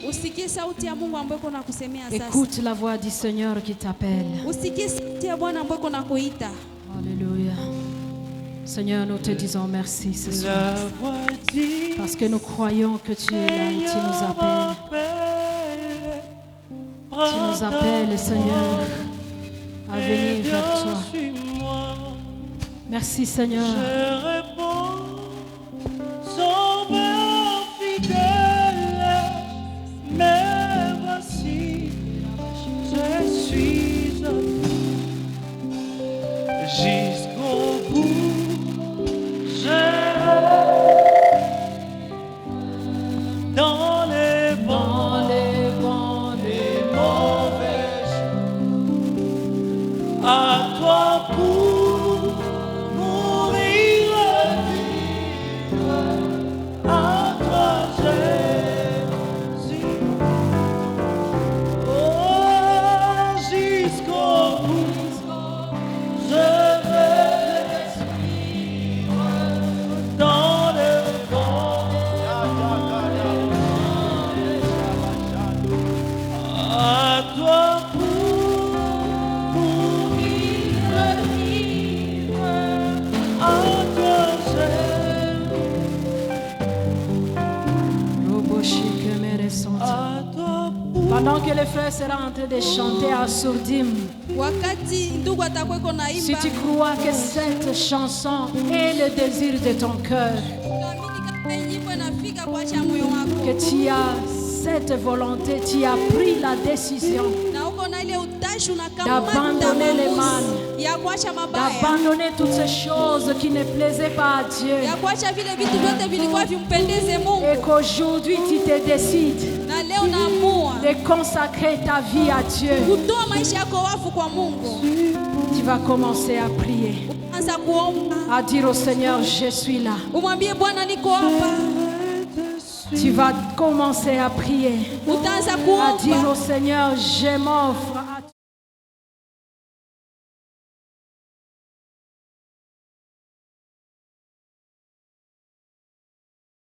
Usikie sauti ya Mungu ambayo kuna kusemea sasa. Écoute la voix du Seigneur qui t'appelle. Usikie sauti ya Bwana ambayo kuna kuita. Alléluia. Seigneur, nous te disons merci ce soir. Parce que nous croyons que tu es là et tu nous appelles. Tu nous appelles, Seigneur, à venir vers toi. Merci, Seigneur. Je réponds, Sauveur fidèle, mais voici, je suis à toi. Jusqu'au bout, dans les bons, les mauvais jours, à toi pour mourir, à toi Jésus, oh, jusqu'au bout, je vais suivre dans le bon, à toi pour mourir, à toi Jésus, à toi pour Pendant que les frères seront en train de chanter à Sourdim, Wakati ndugu atakuwa iko si naimba, tu crois que cette chanson est le désir de ton cœur, ukaamini kama hii nyimbo inafika kuacha moyo wako. que tu as cette volonté, tu as pris la décision Na uko na ile utashi unakamata d'abandonner le mal, maamuzi ya kuacha mabaya. d'abandonner toutes ces choses qui ne plaisaient pas à Dieu, Ya kuacha vile vitu vyote vilikuwa vimpendeze Mungu. et qu'aujourd'hui tu te décides Na leo naamua de consacrer ta vie à Dieu, kutoa maisha yako wafu kwa Mungu. tu vas commencer à prier, Anza kuomba. à dire au Seigneur, je suis là. Umwambie Bwana niko hapa. Tu vas commencer à prier, Utaanza à dire kuomba. au Seigneur, je m'offre à